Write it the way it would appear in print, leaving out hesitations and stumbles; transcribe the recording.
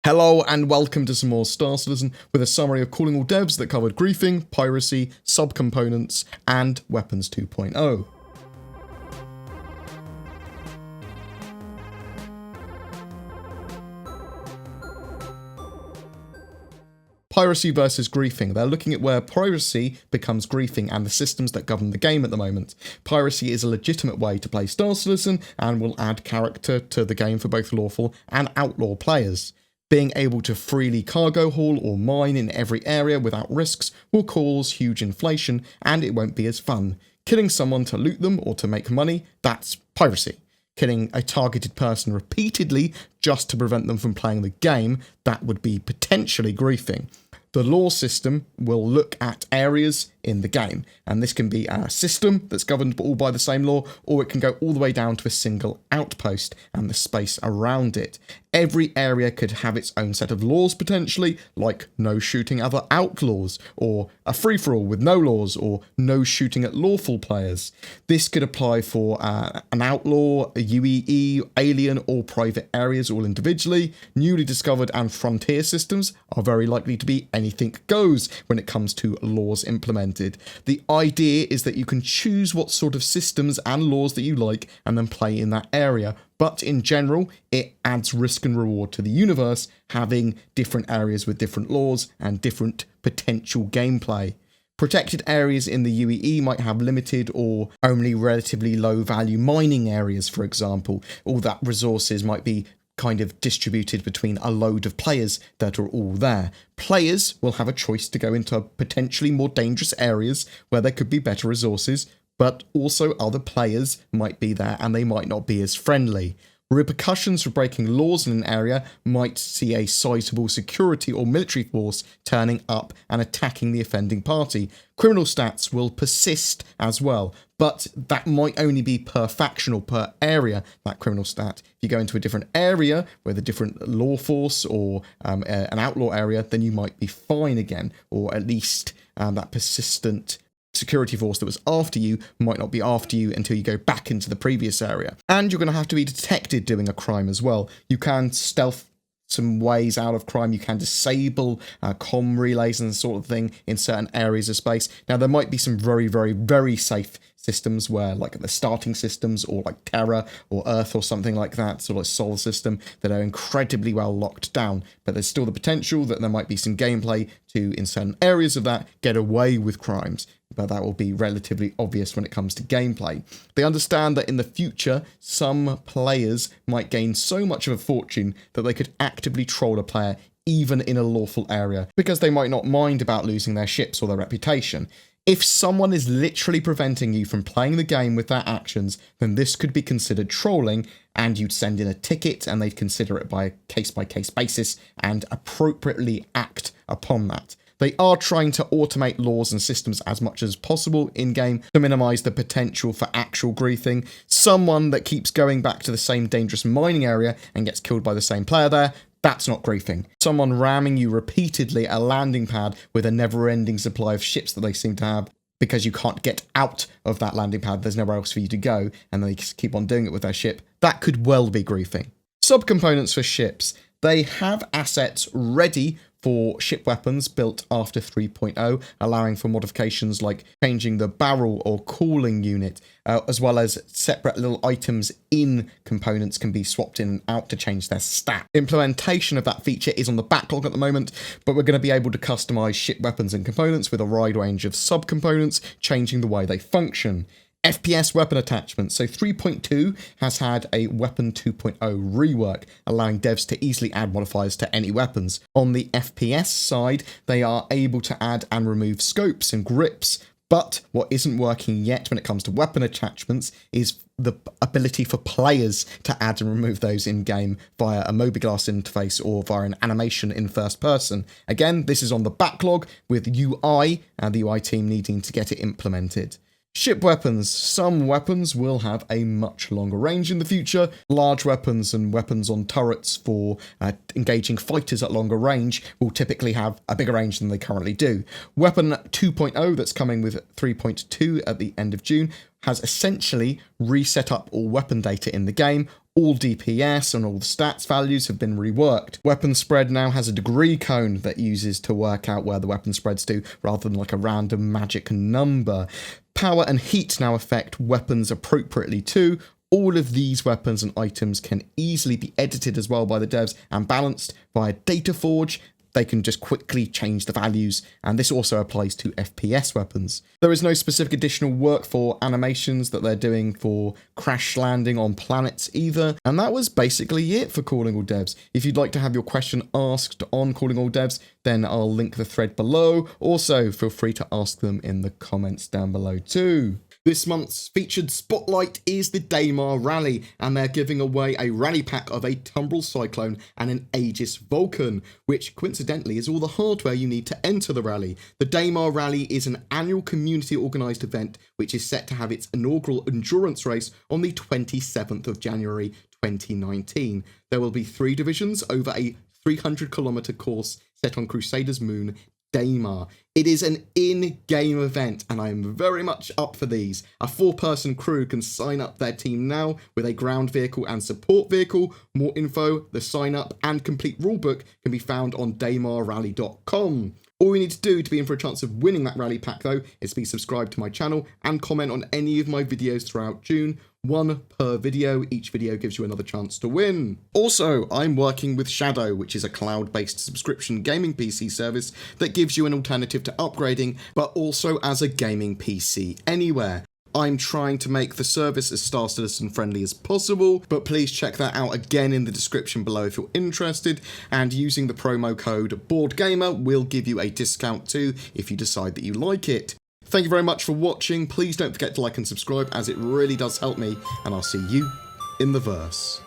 Hello and welcome to some more Star Citizen with a summary of Calling All Devs that covered griefing, piracy, subcomponents, and weapons 2.0. Piracy versus griefing. They're looking at where piracy becomes griefing and the systems that govern the game at the moment. Piracy is a legitimate way to play Star Citizen and will add character to the game for both lawful and outlaw players. Being able to freely cargo haul or mine in every area without risks will cause huge inflation and it won't be as fun. Killing someone to loot them or to make money, that's piracy. Killing a targeted person repeatedly just to prevent them from playing the game, that would be potentially griefing. The law system will look at areas in the game, and this can be a system that's governed all by the same law, or it can go all the way down to a single outpost and the space around it. Every area could have its own set of laws potentially, like no shooting other outlaws, or a free-for-all with no laws, or no shooting at lawful players. This could apply for an outlaw, a UEE, alien, or private areas all individually. Newly discovered and frontier systems are very likely to be anything goes when it comes to laws implemented. The idea is that you can choose what sort of systems and laws that you like and then play in that area. But in general, it adds risk and reward to the universe, having different areas with different laws and different potential gameplay. Protected areas in the UEE might have limited or only relatively low value mining areas, for example, or that resources might be kind of distributed between a load of players that are all there. Players will have a choice to go into potentially more dangerous areas where there could be better resources, but also other players might be there and they might not be as friendly. Repercussions for breaking laws in an area might see a sizable security or military force turning up and attacking the offending party. Criminal stats will persist as well, but that might only be per faction or per area, that criminal stat. If you go into a different area with a different law force or an outlaw area, then you might be fine again, or at least that persistent security force that was after you might not be after you until you go back into the previous area. And you're going to have to be detected doing a crime as well. You can stealth some ways out of crime. You can disable comm relays and sort of thing in certain areas of space. Now, there might be some very, very, very safe systems where, like the starting systems or like Terra or Earth or something like that, sort of solar system, that are incredibly well locked down. But there's still the potential that there might be some gameplay to, in certain areas of that, get away with crimes. But that will be relatively obvious when it comes to gameplay. They understand that in the future, some players might gain so much of a fortune that they could actively troll a player even in a lawful area, because they might not mind about losing their ships or their reputation. If someone is literally preventing you from playing the game with their actions, then this could be considered trolling, and you'd send in a ticket and they'd consider it by a case-by-case basis and appropriately act upon that. They are trying to automate laws and systems as much as possible in-game to minimise the potential for actual griefing. Someone that keeps going back to the same dangerous mining area and gets killed by the same player there, that's not griefing. Someone ramming you repeatedly at a landing pad with a never-ending supply of ships that they seem to have because you can't get out of that landing pad, there's nowhere else for you to go, and they just keep on doing it with their ship, that could well be griefing. Subcomponents for ships. They have assets ready for ship weapons built after 3.0, allowing for modifications like changing the barrel or cooling unit, as well as separate little items in components can be swapped in and out to change their stat. Implementation of that feature is on the backlog at the moment, but we're going to be able to customize ship weapons and components with a wide range of subcomponents, changing the way they function. Fps Weapon Attachments. So 3.2 has had a Weapon 2.0 rework, allowing devs to easily add modifiers to any weapons. On the FPS side, they are able to add and remove scopes and grips, but what isn't working yet when it comes to weapon attachments is the ability for players to add and remove those in-game via a mobiGlas interface or via an animation in first person. Again, this is on the backlog with UI and the UI team needing to get it implemented. Ship weapons. Some weapons will have a much longer range in the future. Large weapons and weapons on turrets for engaging fighters at longer range will typically have a bigger range than they currently do. Weapon 2.0 that's coming with 3.2 at the end of June has essentially reset up all weapon data in the game. All DPS and all the stats values have been reworked. Weapon spread now has a degree cone that uses to work out where the weapon spreads to, rather than like a random magic number. Power and heat now affect weapons appropriately too. All of these weapons and items can easily be edited as well by the devs and balanced via Dataforge. They can just quickly change the values, and this also applies to FPS weapons. There is no specific additional work for animations that they're doing for crash landing on planets either, and that was basically it for Calling All Devs. If you'd like to have your question asked on Calling All Devs, then I'll link the thread below. Also, feel free to ask them in the comments down below too. This month's featured spotlight is the Daymar Rally, and they're giving away a rally pack of a Tumbril Cyclone and an Aegis Vulcan, which coincidentally is all the hardware you need to enter the rally. The Daymar Rally is an annual community organised event which is set to have its inaugural endurance race on the 27th of January 2019. There will be 3 divisions over a 300-kilometre course set on Crusader's moon, Daymar. It is an in-game event, and I am very much up for these. A 4-person crew can sign up their team now with a ground vehicle and support vehicle. More info, the sign up and complete rulebook can be found on daymarrally.com. All you need to do to be in for a chance of winning that rally pack though is be subscribed to my channel and comment on any of my videos throughout June. 1 per video. Each video gives you another chance to win. Also, I'm working with Shadow, which is a cloud-based subscription gaming PC service that gives you an alternative to upgrading, but also as a gaming PC anywhere. I'm trying to make the service as Star Citizen friendly as possible, but please check that out again in the description below if you're interested, and using the promo code BoredGamer will give you a discount too if you decide that you like it. Thank you very much for watching. Please don't forget to like and subscribe as it really does help me, and I'll see you in the verse.